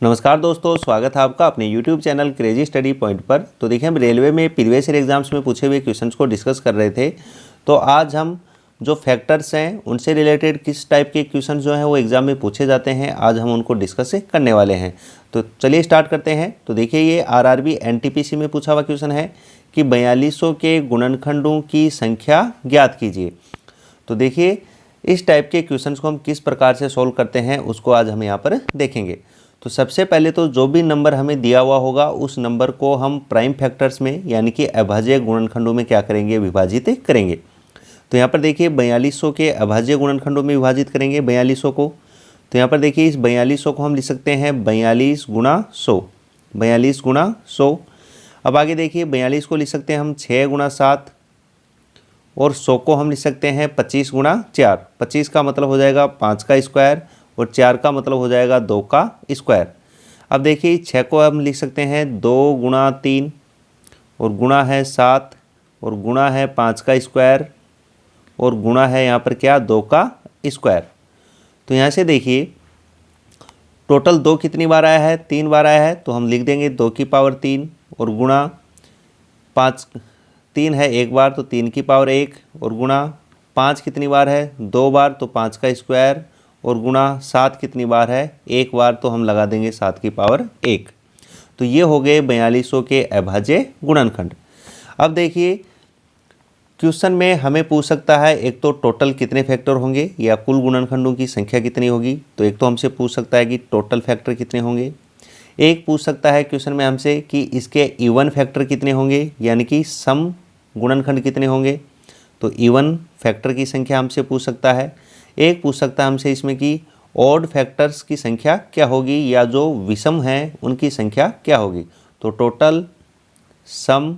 नमस्कार दोस्तों, स्वागत है आपका अपने YouTube channel crazy study point पर। तो देखिए, हम रेलवे में प्रीवियस ईयर एग्जाम्स में पूछे हुए क्वेश्चंस को डिस्कस कर रहे थे। तो आज हम जो फैक्टर्स हैं उनसे रिलेटेड किस टाइप के क्वेश्चन जो हैं वो एग्ज़ाम में पूछे जाते हैं, आज हम उनको डिस्कस करने वाले हैं। तो चलिए स्टार्ट करते हैं। तो देखिए, ये RRB NTPC में पूछा हुआ क्वेश्चन है कि 4200 के गुणनखंडों की संख्या ज्ञात कीजिए। तो देखिए, इस टाइप के क्वेश्चंस को हम किस प्रकार से सॉल्व करते हैं उसको आज हम यहाँ पर देखेंगे। तो सबसे पहले तो जो भी नंबर हमें दिया हुआ होगा उस नंबर को हम प्राइम फैक्टर्स में यानी कि अभाज्य गुणनखंडों में क्या करेंगे, विभाजित करेंगे। तो यहाँ पर देखिए 4200 के अभाज्य गुणनखंडों में विभाजित करेंगे 4200 को। तो यहाँ पर देखिए इस 4200 को हम लिख सकते हैं 42 गुणा 100, 42 गुणा 100। अब आगे देखिए 42 को लिख सकते हैं हम 6 गुणा 7 और 100 को हम लिख सकते हैं 25 गुणा 4। 25 का मतलब हो जाएगा 5 का स्क्वायर और 4 का मतलब हो जाएगा 2 का स्क्वायर। अब देखिए 6 को हम लिख सकते हैं 2 गुणा 3 और गुणा है 7 और गुणा है 5 का स्क्वायर और गुणा है यहाँ पर क्या, 2 का स्क्वायर। तो यहाँ से देखिए टोटल 2 कितनी बार आया है, 3 बार आया है। तो हम लिख देंगे 2 की पावर 3 और गुणा 5, 3 है एक बार तो 3 की पावर 1 और गुणा 5 कितनी बार है, 2 बार तो 5 का स्क्वायर और गुणा 7 कितनी बार है, 1 बार तो हम लगा देंगे 7 की पावर 1। तो ये हो गए 4200 के अभाज्य गुणनखंड। अब देखिए क्वेश्चन में हमें पूछ सकता है एक तो टोटल कितने फैक्टर होंगे या कुल गुणनखंडों की संख्या कितनी होगी। तो एक तो हमसे पूछ सकता है कि टोटल फैक्टर कितने होंगे, एक पूछ सकता है क्वेश्चन में हमसे कि इसके इवन फैक्टर कितने होंगे यानी कि सम गुणनखंड कितने होंगे। तो इवन फैक्टर की संख्या हमसे पूछ सकता है। एक पूछ सकता है हमसे इसमें कि ऑड फैक्टर्स की संख्या क्या होगी या जो विषम हैं उनकी संख्या क्या होगी। तो टोटल, सम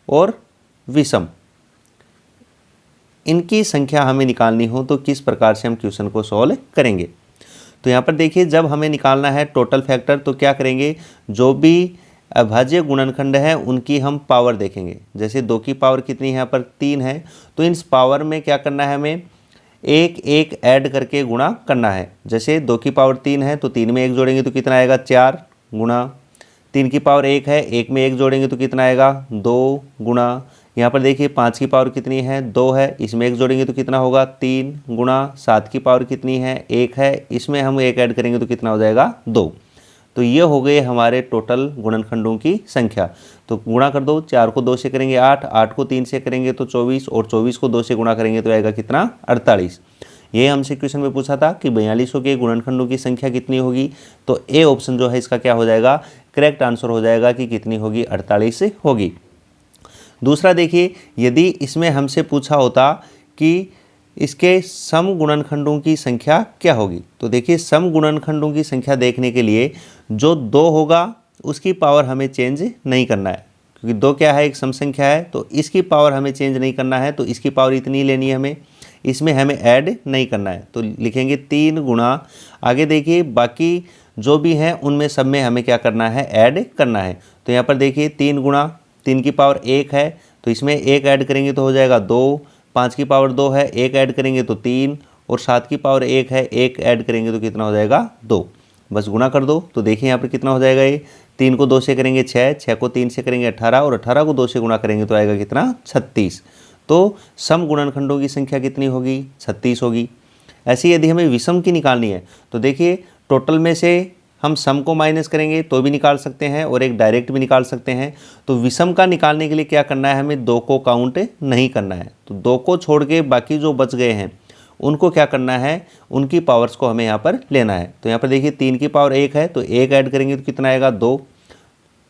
और विषम, इनकी संख्या हमें निकालनी हो तो किस प्रकार से हम क्वेश्चन को सॉल्व करेंगे। तो यहाँ पर देखिए जब हमें निकालना है टोटल फैक्टर तो क्या करेंगे, जो भी अभाज्य गुणनखंड है उनकी हम पावर देखेंगे। जैसे 2 की पावर कितनी है, यहाँ पर 3 है। तो इन पावर में क्या करना है, हमें एक एक ऐड करके गुणा करना है। जैसे 2 की पावर 3 है तो 3 में 1 जोड़ेंगे तो कितना आएगा, 4 गुणा 3 की पावर 1 है, 1 में 1 जोड़ेंगे तो कितना आएगा, 2 गुणा। यहाँ पर देखिए 5 की पावर कितनी है, 2 है, इसमें 1 जोड़ेंगे तो कितना होगा, 3 गुणा। 7 की पावर कितनी है, 1 है, इसमें हम 1 ऐड करेंगे तो कितना हो जाएगा, 2। तो ये हो गए हमारे टोटल गुणनखंडों की संख्या। तो गुणा कर दो, 4 को 2 से करेंगे 8, 8 को 3 से करेंगे तो 24 और 24 को 2 से गुणा करेंगे तो आएगा कितना, 48। ये हमसे क्वेश्चन में पूछा था कि 4200 के गुणनखंडों की संख्या कितनी होगी। तो ए ऑप्शन जो है इसका क्या हो जाएगा, करेक्ट आंसर हो जाएगा कि कितनी होगी, 48 होगी। दूसरा देखिए, यदि इसमें हमसे पूछा होता कि इसके सम गुणनखंडों की संख्या क्या होगी। तो देखिए सम गुणनखंडों की संख्या देखने के लिए जो 2 होगा उसकी पावर हमें चेंज नहीं करना है, क्योंकि 2 क्या है, एक सम संख्या है। तो इसकी पावर हमें चेंज नहीं करना है, तो इसकी पावर इतनी लेनी है हमें, इसमें हमें ऐड नहीं करना है। तो लिखेंगे 3 गुणा, आगे देखिए बाकी जो भी हैं उनमें सब में हमें क्या करना है, ऐड करना है। तो यहाँ पर देखिए 3 गुणा, 3 की पावर 1 है तो इसमें 1 ऐड करेंगे तो हो जाएगा 2, 5 की पावर 2 है, 1 ऐड करेंगे तो 3 और 7 की पावर 1 है, 1 ऐड करेंगे तो कितना हो जाएगा, 2। बस गुणा कर दो। तो देखिए यहाँ पर कितना हो जाएगा, ये 3 को 2 से करेंगे 6, 6 को 3 से करेंगे 18 और 18 को 2 से गुणा करेंगे तो आएगा कितना, 36। तो सम गुणनखंडों की संख्या कितनी होगी, 36 होगी। ऐसे यदि हमें विषम की निकालनी है तो देखिए टोटल में से हम सम को माइनस करेंगे तो भी निकाल सकते हैं और एक डायरेक्ट भी निकाल सकते हैं। तो विषम का निकालने के लिए क्या करना है, हमें 2 को काउंट नहीं करना है। तो 2 को छोड़ के बाकी जो बच गए हैं उनको क्या करना है, उनकी पावर्स को हमें यहाँ पर लेना है। तो यहाँ पर देखिए 3 की पावर 1 है तो 1 ऐड करेंगे तो कितना आएगा, 2।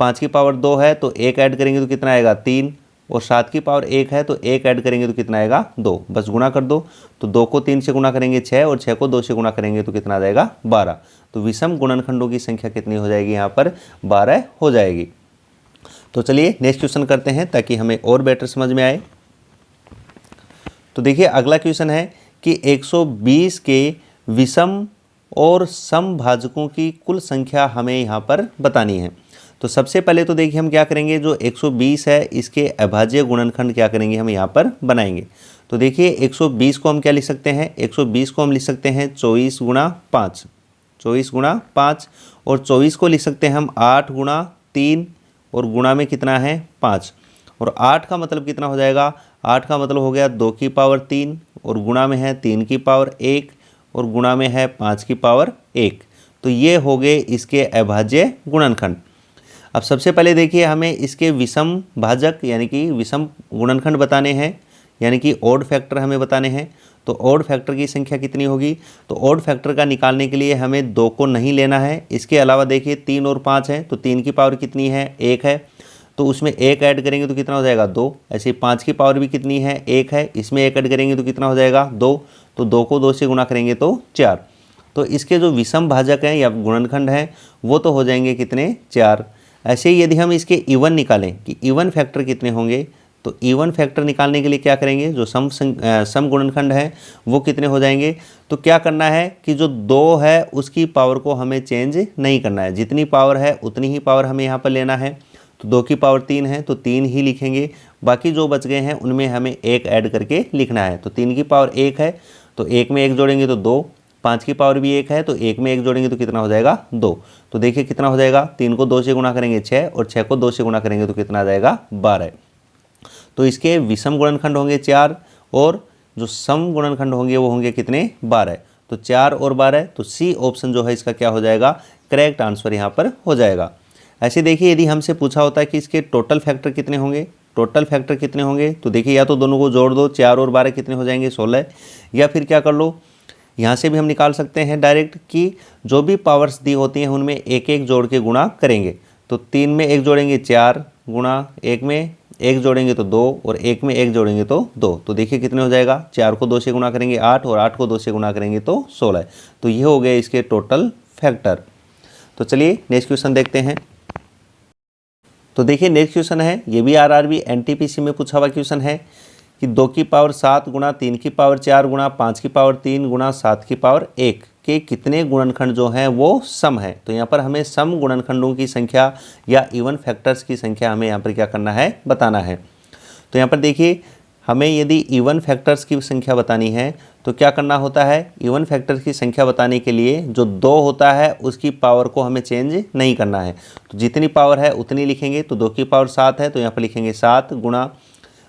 5 की पावर 2 है तो 1 ऐड करेंगे तो कितना आएगा, 3 और 7 की पावर 1 है तो 1 ऐड करेंगे तो कितना आएगा, 2। बस गुणा कर दो। तो 2 को 3 से गुणा करेंगे 6 और 6 को 2 से गुणा करेंगे तो कितना आ जाएगा, 12। तो विषम गुणनखंडों की संख्या कितनी हो जाएगी, यहाँ पर 12 हो जाएगी। तो चलिए नेक्स्ट क्वेश्चन करते हैं ताकि हमें और बेटर समझ में आए। तो देखिए अगला क्वेश्चन है कि 120 के विषम और सम भाजकों की कुल संख्या हमें यहाँ पर बतानी है। तो सबसे पहले तो देखिए हम क्या करेंगे, जो 120 है इसके अभाज्य गुणनखंड क्या करेंगे, हम यहाँ पर बनाएंगे। तो देखिए 120 को हम क्या लिख सकते हैं, 120 को हम लिख सकते हैं 24 गुणा 5। 24 गुणा 5, और 24 को लिख सकते हैं हम 8 गुणा 3, और गुणा में कितना है 5, और 8 का मतलब कितना हो जाएगा, 8 का मतलब हो गया 2 की पावर 3, और गुणा में है 3 की पावर 1, और गुणा में है 5 की पावर 1। तो ये हो गए इसके अभाज्य गुणनखंड। अब सबसे पहले देखिए हमें इसके विषम भाजक यानी कि विषम गुणनखंड बताने हैं, यानी कि ऑड फैक्टर हमें बताने हैं। तो ऑड फैक्टर की संख्या कितनी होगी, तो ऑड फैक्टर का निकालने के लिए हमें 2 को नहीं लेना है। इसके अलावा देखिए 3 और 5 है, तो 3 की पावर कितनी है 1 है, तो उसमें 1 ऐड करेंगे तो कितना हो जाएगा 2। ऐसे 5 की पावर भी कितनी है 1 है, इसमें 1 ऐड करेंगे तो कितना हो जाएगा 2, तो 2 को 2 से गुणा करेंगे तो 4। तो इसके जो विषम भाजक हैं या गुणनखंड हैं वो तो हो जाएंगे कितने 4। ऐसे ही यदि हम इसके इवन निकालें कि इवन फैक्टर कितने होंगे, तो इवन फैक्टर निकालने के लिए क्या करेंगे, जो सम गुणनखंड है वो कितने हो जाएंगे। तो क्या करना है कि जो 2 है उसकी पावर को हमें चेंज नहीं करना है, जितनी पावर है उतनी ही पावर हमें यहाँ पर लेना है। तो 2 की पावर 3 है तो 3 ही लिखेंगे, बाकी जो बच गए हैं उनमें हमें 1 ऐड करके लिखना है। तो 3 की पावर 1 है तो 1 में 1 जोड़ेंगे तो 2, 5 की पावर भी 1 है तो 1 में 1 जोड़ेंगे तो कितना हो जाएगा 2। तो देखिए कितना हो जाएगा, 3 को 2 से गुणा करेंगे 6, और 6 को 2 से गुणा करेंगे तो कितना आ जाएगा 12। तो इसके विषम गुणनखंड होंगे 4, और जो सम गुणनखंड होंगे वो होंगे कितने 12। तो 4 और 12, तो सी ऑप्शन जो है इसका क्या हो जाएगा, करेक्ट आंसर यहाँ पर हो जाएगा। ऐसे देखिए यदि हमसे पूछा होता है कि इसके टोटल फैक्टर कितने होंगे, टोटल फैक्टर कितने होंगे, तो देखिए या तो दोनों को जोड़ दो, 4 और 12 कितने हो जाएंगे 16, या फिर क्या कर लो यहाँ से भी हम निकाल सकते हैं डायरेक्ट कि जो भी पावर्स दी होती हैं उनमें एक एक जोड़ के गुणा करेंगे। तो 3 में 1 जोड़ेंगे 4, गुणा 1 में 1 जोड़ेंगे तो 2, और 1 में 1 जोड़ेंगे तो 2। तो देखिए कितने हो जाएगा, 4 को 2 से गुणा करेंगे 8, और 8 को 2 से गुणा करेंगे तो 16। तो ये हो गए इसके टोटल फैक्टर। तो चलिए नेक्स्ट क्वेश्चन देखते हैं। तो देखिए नेक्स्ट क्वेश्चन है, ये भी आरआरबी एनटीपीसी में पूछा हुआ क्वेश्चन है कि 2 की पावर 7 गुणा 3 की पावर 4 गुणा 5 की पावर 3 गुणा 7 की पावर 1 के कितने गुणनखंड जो हैं वो सम है। तो यहाँ पर हमें सम गुणनखंडों की संख्या या इवन फैक्टर्स की संख्या हमें यहाँ पर क्या करना है, बताना है। तो यहाँ पर देखिए हमें यदि इवन फैक्टर्स की संख्या बतानी है तो क्या करना होता है, इवन फैक्टर्स की संख्या बताने के लिए जो 2 होता है उसकी पावर को हमें चेंज नहीं करना है। तो जितनी पावर है उतनी लिखेंगे। तो 2 की पावर 7 है तो यहाँ पर लिखेंगे 7, गुणा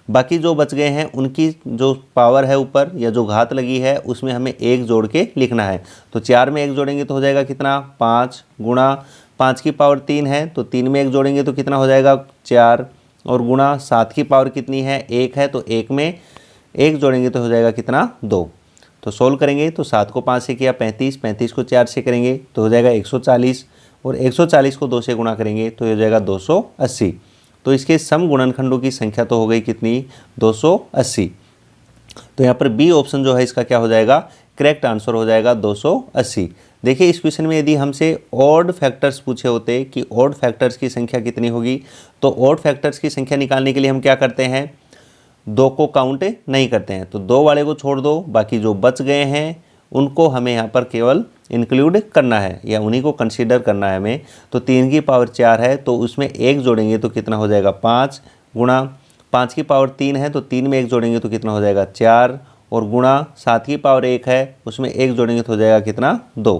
बाकी जो बच गए हैं उनकी जो पावर है ऊपर या जो घात लगी है उसमें हमें 1 जोड़ के लिखना है। तो 4 में 1 जोड़ेंगे तो हो जाएगा कितना 5, गुणा 5 की पावर 3 है तो 3 में 1 जोड़ेंगे तो कितना हो जाएगा 4, और गुणा 7 की पावर कितनी है 1 है तो 1 में 1 जोड़ेंगे तो हो जाएगा कितना 2। तो सोल्व करेंगे तो 7 को 5 से किया 35, 35 को 4 से करेंगे तो हो जाएगा 140, और 140 को 2 से गुणा करेंगे तो हो जाएगा 280। तो इसके सम गुणनखंडों की संख्या तो हो गई कितनी 280। तो यहाँ पर बी ऑप्शन जो है इसका क्या हो जाएगा, करेक्ट आंसर हो जाएगा 280। देखिए इस क्वेश्चन में यदि हमसे ऑड फैक्टर्स पूछे होते कि ऑड फैक्टर्स की संख्या कितनी होगी, तो ऑड फैक्टर्स की संख्या निकालने के लिए हम क्या करते हैं, 2 को काउंट नहीं करते हैं। तो 2 वाले को छोड़ दो, बाकी जो बच गए हैं उनको हमें यहाँ पर केवल इंक्लूड करना है या उन्हीं को कंसीडर करना है हमें। तो 3 की पावर 4 है तो उसमें 1 जोड़ेंगे तो कितना हो जाएगा 5, गुणा 5 की पावर 3 है तो 3 में 1 जोड़ेंगे तो कितना हो जाएगा 4, और गुणा 7 की पावर 1 है उसमें 1 जोड़ेंगे तो हो जाएगा कितना 2।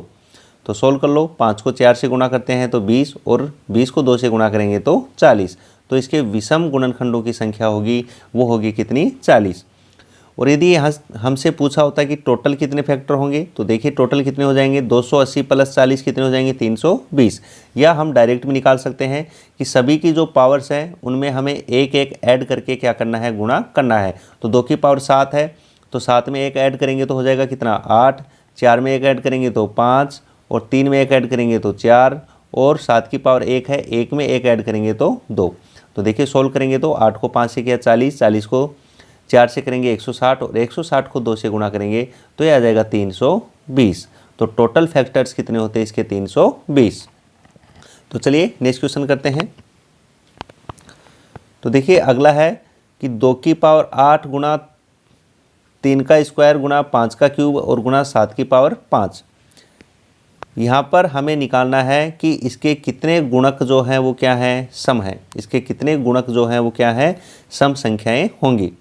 तो सोल्व कर लो, 5 को 4 से गुणा करते हैं तो 20, और 20 को 2 से गुणा करेंगे तो 40। तो इसके विषम गुणनखंडों की संख्या होगी वो होगी कितनी 40। और यदि यहाँ हमसे पूछा होता है कि टोटल कितने फैक्टर होंगे, तो देखिए टोटल कितने हो जाएंगे 280 प्लस 40 कितने हो जाएंगे 320। या हम डायरेक्ट भी निकाल सकते हैं कि सभी की जो पावर्स हैं उनमें हमें एक एक ऐड करके क्या करना है, गुणा करना है। तो 2 की पावर 7 है तो 7 में 1 ऐड करेंगे तो हो जाएगा कितना 8, 4 में 1 ऐड करेंगे तो 5, और 3 में 1 ऐड करेंगे तो 4, और 7 की पावर 1 है 1 में 1 ऐड करेंगे तो 2। तो देखिए सोल्व करेंगे तो 8 को 5 से किया 40, 40 को 4 से करेंगे 160, और 160 को 2 से गुणा करेंगे तो ये आ जाएगा 320। तो टोटल फैक्टर्स कितने होते हैं इसके 320। तो चलिए नेक्स्ट क्वेश्चन करते हैं। तो देखिए अगला है कि 2 की पावर 8 गुणा 3 का स्क्वायर गुणा 5 का क्यूब और गुणा 7 की पावर 5। यहाँ पर हमें निकालना है कि इसके कितने गुणक जो हैं वो क्या है, सम है। इसके कितने गुणक जो हैं वो क्या है, सम संख्याएं होंगी।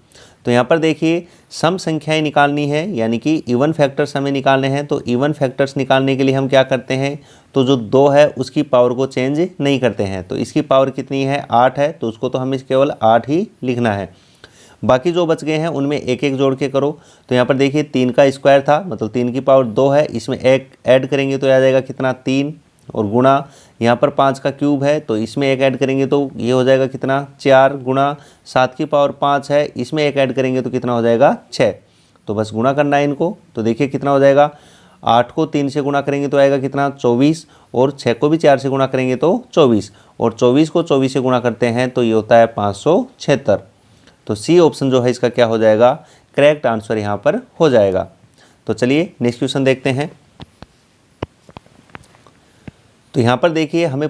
तो तो यहाँ पर देखिए सम संख्याएं निकालनी है, यानी कि इवन फैक्टर्स हमें निकालने हैं। तो इवन फैक्टर्स निकालने के लिए हम क्या करते हैं, तो जो 2 है उसकी पावर को चेंज नहीं करते हैं। तो इसकी पावर कितनी है, 8 है, तो उसको तो हमें केवल 8 ही लिखना है। बाकी जो बच गए हैं उनमें एक एक जोड़ के करो। तो यहाँ पर देखिए 3 का स्क्वायर था, मतलब 3 की पावर 2 है, इसमें एक ऐड करेंगे तो आ जाएगा कितना, 3, और गुणा यहाँ पर 5 का क्यूब है, तो इसमें एक ऐड करेंगे तो ये हो जाएगा कितना, 4, गुणा 7 की पावर 5 है, इसमें एक ऐड करेंगे तो कितना हो जाएगा, 6। तो बस गुणा करना है इनको। तो देखिए कितना हो जाएगा, 8 को 3 से गुणा करेंगे तो आएगा कितना, 24, और 6 को भी 4 से गुणा करेंगे तो 24, और 24 को 24 से गुणा करते हैं तो ये होता है 576। तो सी ऑप्शन जो है इसका क्या हो जाएगा, करेक्ट आंसर यहाँ पर हो जाएगा। तो चलिए नेक्स्ट क्वेश्चन देखते हैं। तो यहाँ पर देखिए हमें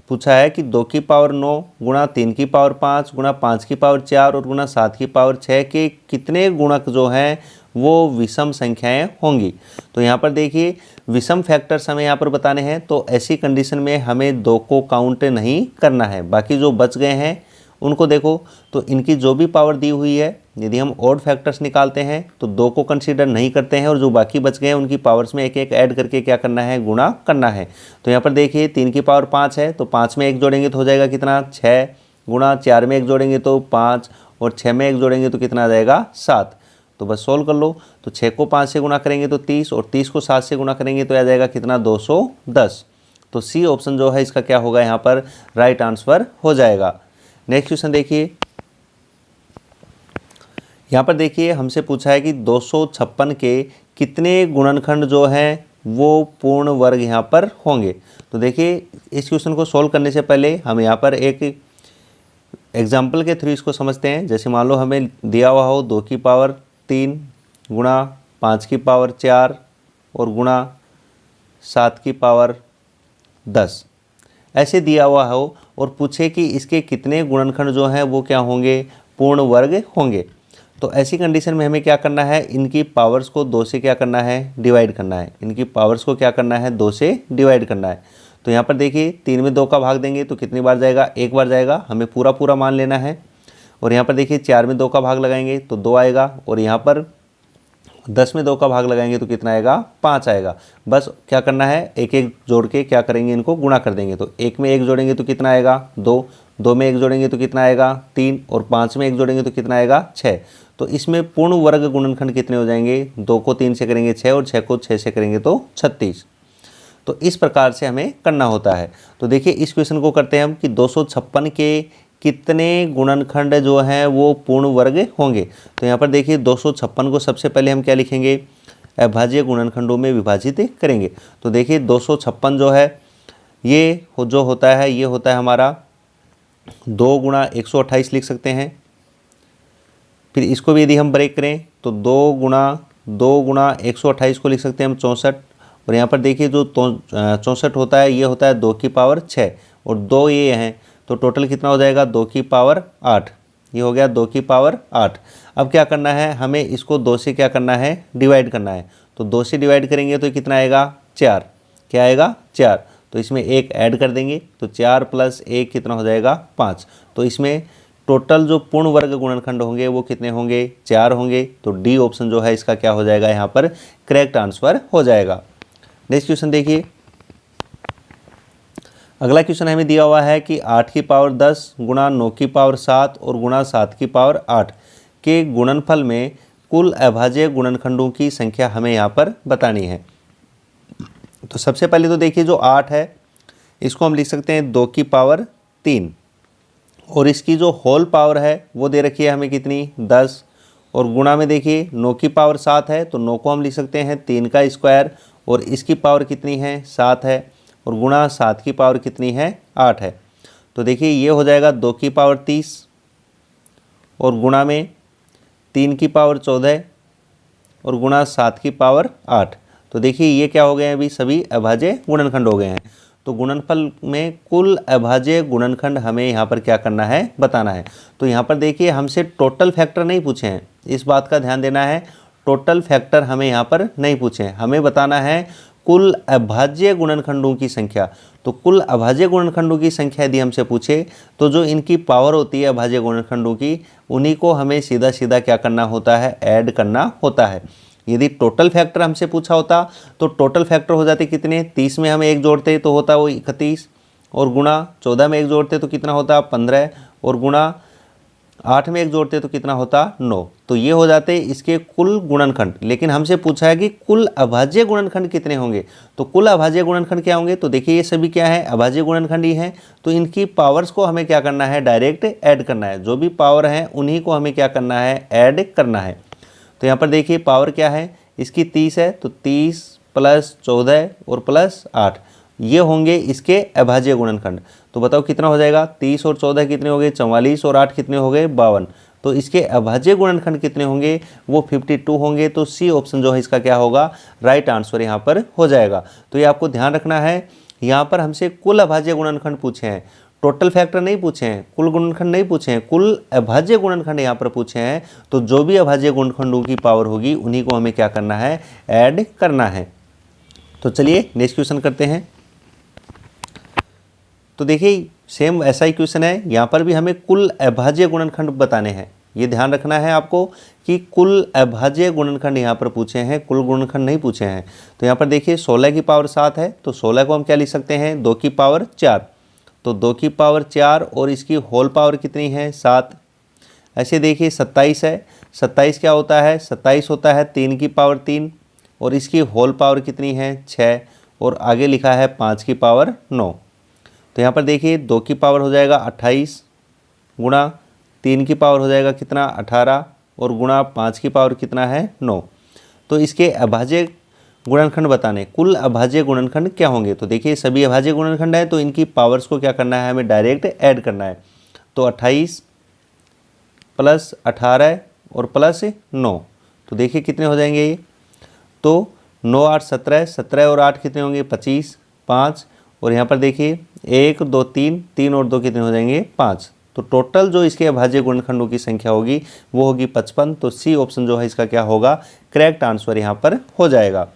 पूछा है कि 2 की पावर 9 गुणा 3 की पावर 5 गुणा 5 की पावर 4 और गुणा 7 की पावर 6 के कितने गुणक जो हैं वो विषम संख्याएं होंगी। तो यहाँ पर देखिए विषम फैक्टर्स हमें यहाँ पर बताने हैं। तो ऐसी कंडीशन में हमें 2 को काउंट नहीं करना है, बाकी जो बच गए हैं उनको देखो। तो इनकी जो भी पावर दी हुई है, यदि हम ऑड फैक्टर्स निकालते हैं तो 2 को कंसीडर नहीं करते हैं, और जो बाकी बच गए हैं उनकी पावर्स में एक एक ऐड करके क्या करना है, गुणा करना है। तो यहाँ पर देखिए 3 की पावर 5 है, तो 5 में 1 जोड़ेंगे तो हो जाएगा कितना, 6, गुणा 4 में 1 जोड़ेंगे तो 5, और 6 में 1 जोड़ेंगे तो कितना आ जाएगा, 7। तो बस सोल्व कर लो। तो 6 को 5 से गुणा करेंगे तो 30, और 30 को 7 से गुणा करेंगे तो आ जाएगा कितना, 210। तो सी ऑप्शन जो है इसका क्या होगा, यहाँ पर राइट आंसर हो जाएगा। नेक्स्ट क्वेश्चन देखिए। यहाँ पर देखिए हमसे पूछा है कि 256 के कितने गुणनखंड जो हैं वो पूर्ण वर्ग यहाँ पर होंगे। तो देखिए इस क्वेश्चन को सॉल्व करने से पहले हम यहाँ पर एक एग्जाम्पल के थ्रू इसको समझते हैं। जैसे मान लो हमें दिया हुआ हो 2 की पावर 3 गुणा 5 की पावर 4 और गुणा 7 की पावर 10 ऐसे दिया हुआ हो, और पूछे कि इसके कितने गुणनखंड जो हैं वो क्या होंगे, पूर्ण वर्ग होंगे। तो ऐसी कंडीशन में हमें क्या करना है, इनकी पावर्स को 2 से क्या करना है, डिवाइड करना है। इनकी पावर्स को क्या करना है, 2 से डिवाइड करना है। तो यहाँ पर देखिए 3 में 2 का भाग देंगे तो कितनी बार जाएगा, 1 बार जाएगा, हमें पूरा पूरा मान लेना है। और यहाँ पर देखिए 4 में 2 का भाग लगाएंगे तो 2 आएगा, और यहाँ पर 10 में 2 का भाग लगाएंगे तो कितना आएगा, 5 आएगा। बस क्या करना है, एक एक जोड़ के क्या करेंगे, इनको गुणा कर देंगे। तो 1 में 1 जोड़ेंगे तो कितना आएगा, 2, 2 में 1 जोड़ेंगे तो कितना आएगा, 3, और 5 में 1 जोड़ेंगे तो कितना आएगा, 6। तो इसमें पूर्ण वर्ग गुणनखंड कितने हो जाएंगे, 2 को 3 से करेंगे 6, और 6 को 6 से करेंगे तो 36। तो इस प्रकार से हमें करना होता है। तो देखिए इस क्वेश्चन को करते हैं हम कि 256 के कितने गुणनखंड जो हैं वो पूर्ण वर्ग होंगे। तो यहाँ पर देखिए 256 को सबसे पहले हम क्या लिखेंगे, अभाज्य गुणनखंडों में विभाजित करेंगे। तो देखिए 256 जो है ये जो होता है, ये होता है हमारा 2 गुणा 128 लिख सकते हैं। फिर इसको भी यदि हम ब्रेक करें तो 2 गुणा 128 को लिख सकते हैं हम 64। और यहाँ पर देखिए जो 64 होता है ये होता है 2 की पावर 6, और 2 ये हैं, तो टोटल कितना हो जाएगा, 2 की पावर 8। ये हो गया 2 की पावर 8। अब क्या करना है, हमें इसको 2 से क्या करना है, डिवाइड करना है। तो 2 से डिवाइड करेंगे तो कितना आएगा, 4। क्या आएगा, 4। तो इसमें 1 ऐड कर देंगे तो 4 + 1 कितना हो जाएगा, 5। तो इसमें टोटल जो पूर्ण वर्ग गुणनखंड होंगे वो कितने होंगे, 4 होंगे। तो डी ऑप्शन जो है इसका क्या हो जाएगा, यहाँ पर करेक्ट आंसर हो जाएगा। नेक्स्ट क्वेश्चन देखिए। अगला क्वेश्चन हमें दिया हुआ है कि 8 की पावर 10 गुणा 9 की पावर 7 और गुणा 7 की पावर 8 के गुणनफल में कुल अभाज्य गुणनखंडों की संख्या हमें यहाँ पर बतानी है। तो सबसे पहले तो देखिए जो 8 है इसको हम लिख सकते हैं 2 की पावर 3, और इसकी जो होल पावर है वो दे रखी है हमें कितनी, 10। और गुणा में देखिए 9 की पावर 7 है, तो 9 को हम लिख सकते हैं 3 का स्क्वायर, और इसकी पावर कितनी है, 7 है, और गुणा 7 की पावर कितनी है, 8 है। तो देखिए ये हो जाएगा 2 की पावर 30, और गुणा में 3 की पावर 14, और गुणा 7 की पावर 8। तो देखिए ये क्या हो गए हैं, अभी सभी अभाज्य गुणनखंड हो गए हैं। तो गुणनफल में कुल अभाज्य गुणनखंड हमें यहाँ पर क्या करना है, बताना है। तो यहाँ पर देखिए हमसे टोटल फैक्टर नहीं पूछे हैं, इस बात का ध्यान देना है। टोटल फैक्टर हमें यहाँ पर नहीं पूछे हैं, हमें बताना है कुल अभाज्य गुणनखंडों की संख्या। तो कुल अभाज्य गुणनखंडों की संख्या यदि हमसे पूछे तो जो इनकी पावर होती है अभाज्य गुणनखंडों की, उन्हीं को हमें सीधा सीधा क्या करना होता है, ऐड करना होता है। यदि टोटल फैक्टर हमसे पूछा होता तो टोटल फैक्टर हो जाते कितने, 30 में हम एक जोड़ते तो होता वो 31, और गुणा 14 में एक जोड़ते तो कितना होता 15, और गुणा 8 में एक जोड़ते तो कितना होता 9। तो ये हो जाते इसके कुल गुणनखंड। लेकिन हमसे पूछा है कि कुल अभाज्य गुणनखंड कितने होंगे। तो कुल अभाज्य गुणनखंड क्या होंगे, तो देखिए ये सभी क्या है, अभाज्य गुणनखंड ही हैं। तो इनकी पावर्स को हमें क्या करना है, डायरेक्ट ऐड करना है। जो भी पावर है उन्हीं को हमें क्या करना है, ऐड करना है। तो यहाँ पर देखिए पावर क्या है, इसकी 30 है, तो 30 प्लस 14 और प्लस 8 ये होंगे इसके अभाज्य गुणनखंड। तो बताओ कितना हो जाएगा, 30 और 14 कितने हो गए 44, और 8 कितने हो गए 52। तो इसके अभाज्य गुणनखंड कितने होंगे, वो 52 होंगे। तो सी ऑप्शन जो है इसका क्या होगा, राइट आंसर यहाँ पर हो जाएगा। तो ये आपको ध्यान रखना है, यहाँ पर हमसे कुल अभाज्य गुणनखंड पूछे हैं, टोटल फैक्टर नहीं पूछे हैं, कुल गुणनखंड नहीं पूछे हैं, कुल अभाज्य गुणनखंड यहाँ पर पूछे हैं। तो जो भी अभाज्य गुणनखंडों की पावर होगी उन्हीं को हमें क्या करना है, ऐड करना है। तो चलिए नेक्स्ट क्वेश्चन करते हैं। तो देखिए सेम ऐसा ही क्वेश्चन है, यहाँ पर भी हमें कुल अभाज्य गुणनखंड बताने हैं। ये ध्यान रखना है आपको कि कुल अभाज्य गुणनखंड यहाँ पर पूछे हैं, कुल गुणनखंड नहीं पूछे हैं। तो यहाँ पर देखिए 16 की पावर 7 है, तो 16 को हम क्या लिख सकते हैं, 2 की पावर 4। तो 2 की पावर 4 और इसकी होल पावर कितनी है, 7। ऐसे देखिए 27 है, 27 क्या होता है, 27 होता है 3 की पावर 3, और इसकी होल पावर कितनी है 6, और आगे लिखा है 5 की पावर 9। तो यहाँ पर देखिए 2 की पावर हो जाएगा 28 गुणा 3 की पावर हो जाएगा कितना 18, और गुणा 5 की पावर कितना है 9। तो इसके अभाज्य गुणनखंड बताने, कुल अभाज्य गुणनखंड क्या होंगे। तो देखिए सभी अभाज्य गुणनखंड है, तो इनकी पावर्स को क्या करना है, हमें डायरेक्ट ऐड करना है। तो 28 प्लस 18 और प्लस 9, तो देखिए कितने हो जाएंगे ये, तो 9 8 17, 17 और 8 कितने होंगे 25, 5, और यहाँ पर देखिए 1 2 3, 3 और 2 कितने हो जाएंगे 5। तो टोटल जो इसके अभाज्य गुणनखंडों की संख्या होगी वो होगी 55। तो सी ऑप्शन जो है इसका क्या होगा, करेक्ट आंसर यहाँ पर हो जाएगा।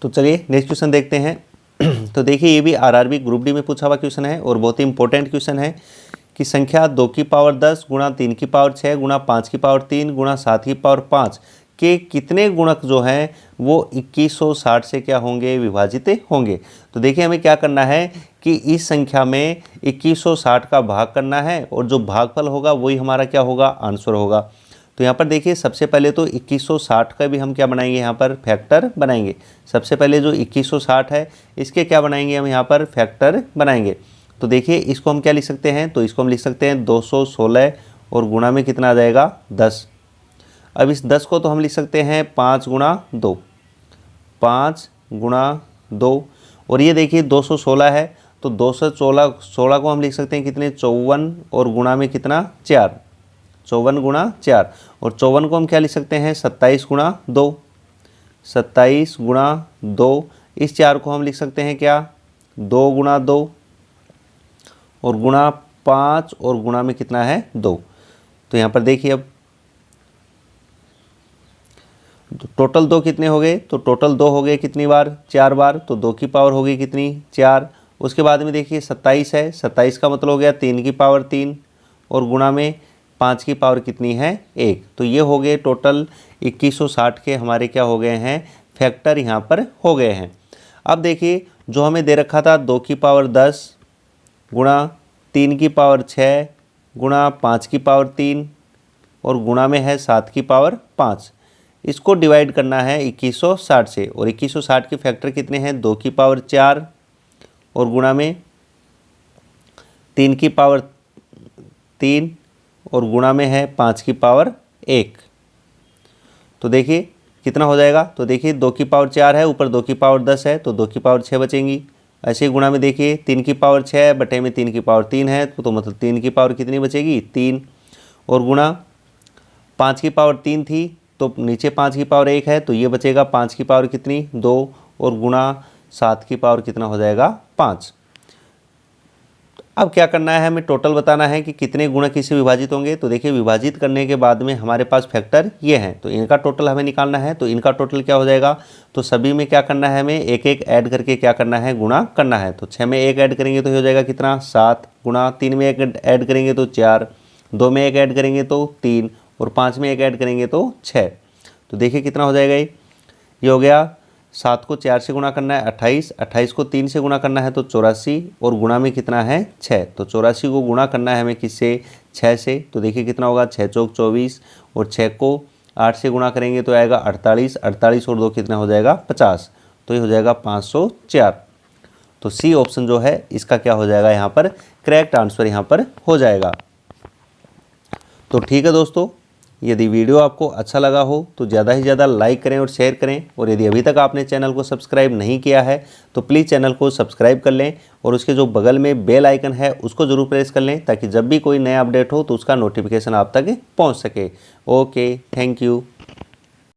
तो चलिए नेक्स्ट क्वेश्चन देखते हैं। तो देखिए ये भी आरआरबी ग्रुप डी में पूछा हुआ क्वेश्चन है, और बहुत ही इंपॉर्टेंट क्वेश्चन है कि संख्या 2 की पावर 10 गुणा 3 की पावर 6 गुणा 5 की पावर 3 गुणा 7 की पावर 5 के कितने गुणक जो हैं वो 2160 से क्या होंगे, विभाजित होंगे। तो देखिए हमें क्या करना है कि इस संख्या में 2160 का भाग करना है, और जो भागफल होगा वही हमारा क्या होगा, आंसर होगा। तो यहाँ पर देखिए सबसे पहले तो 2160 का भी हम क्या बनाएंगे, यहाँ पर फैक्टर बनाएंगे। सबसे पहले जो 2160 है इसके क्या बनाएंगे, हम यहाँ पर फैक्टर बनाएंगे। तो देखिए इसको हम क्या लिख सकते हैं, तो इसको हम लिख सकते हैं 216, और गुणा में कितना आ जाएगा 10। अब इस 10 को तो हम लिख सकते हैं 5 गुणा 2, 5 गुणा 2, और ये देखिए 216 है, तो 216 को हम लिख सकते हैं कितने 54, और गुणा में कितना 4, 54 गुणा 4, और 54 को हम क्या लिख सकते हैं 27 गुणा 2, 27 गुणा 2। इस 4 को हम लिख सकते हैं क्या 2 गुणा 2, और गुणा 5, और गुणा में कितना है 2। तो यहाँ पर देखिए अब टोटल 2 कितने हो गए, तो टोटल 2 हो गए कितनी बार, 4 बार। तो 2 की पावर हो गई कितनी 4। उसके बाद में देखिए 27 है, 27 का मतलब हो गया 3 की पावर 3, और गुणा में 5 की पावर कितनी है 1। तो ये हो गए टोटल 2160 के हमारे क्या हो गए हैं, फैक्टर यहाँ पर हो गए हैं। अब देखिए जो हमें दे रखा था 2 की पावर 10 गुणा 3 की पावर 6 गुणा 5 की पावर 3, और गुणा में है 7 की पावर 5। इसको डिवाइड करना है 2160 से, और 2160 के फैक्टर कितने हैं 2 की पावर 4, और गुणा में 3 की पावर 3, और गुणा में है 5 की पावर 1। तो देखिए कितना हो जाएगा, तो देखिए 2 की पावर 4 है, ऊपर 2 की पावर 10 है, तो 2 की पावर 6 बचेंगी। ऐसे ही गुणा में देखिए 3 की पावर 6 बटे में 3 की पावर 3 है, तो मतलब 3 की पावर कितनी बचेगी 3, और गुणा 5 की पावर 3 थी, तो नीचे 5 की पावर 1 है, तो ये बचेगा 5 की पावर कितनी 2, और गुणा 7 की पावर कितना हो जाएगा 5। अब क्या करना है, हमें टोटल बताना है कि कितने गुणक इससे विभाजित होंगे। तो देखिए विभाजित करने के बाद में हमारे पास फैक्टर ये हैं, तो इनका टोटल हमें निकालना है। तो इनका टोटल क्या हो जाएगा, तो सभी में क्या करना है, हमें एक एक ऐड करके क्या करना है, गुणा करना है। तो 6 में एक ऐड करेंगे तो हो जाएगा कितना, 7, गुणा 3 में एक ऐड करेंगे तो 4, 2 में एक ऐड करेंगे तो 3 और 5 में एक ऐड करेंगे तो 6। तो देखिए कितना हो जाएगा, ये हो गया 7 को 4 से गुणा करना है 28, 28 को 3 से गुणा करना है तो 84 और गुणा में कितना है 6। तो 84 को गुणा करना है हमें किससे, 6 से। तो देखिए कितना होगा, 6 चौक 24 और 6 को 8 से गुणा करेंगे तो आएगा 48, 48 और 2 कितना हो जाएगा 50। तो ये हो जाएगा 504। तो सी ऑप्शन जो है इसका क्या हो जाएगा, यहाँ पर करेक्ट आंसर यहाँ पर हो जाएगा। तो ठीक है दोस्तों, यदि वीडियो आपको अच्छा लगा हो तो ज़्यादा से ज़्यादा लाइक करें और शेयर करें, और यदि अभी तक आपने चैनल को सब्सक्राइब नहीं किया है तो प्लीज़ चैनल को सब्सक्राइब कर लें और उसके जो बगल में बेल आइकन है उसको ज़रूर प्रेस कर लें, ताकि जब भी कोई नया अपडेट हो तो उसका नोटिफिकेशन आप तक पहुंच सके। Okay, thank you.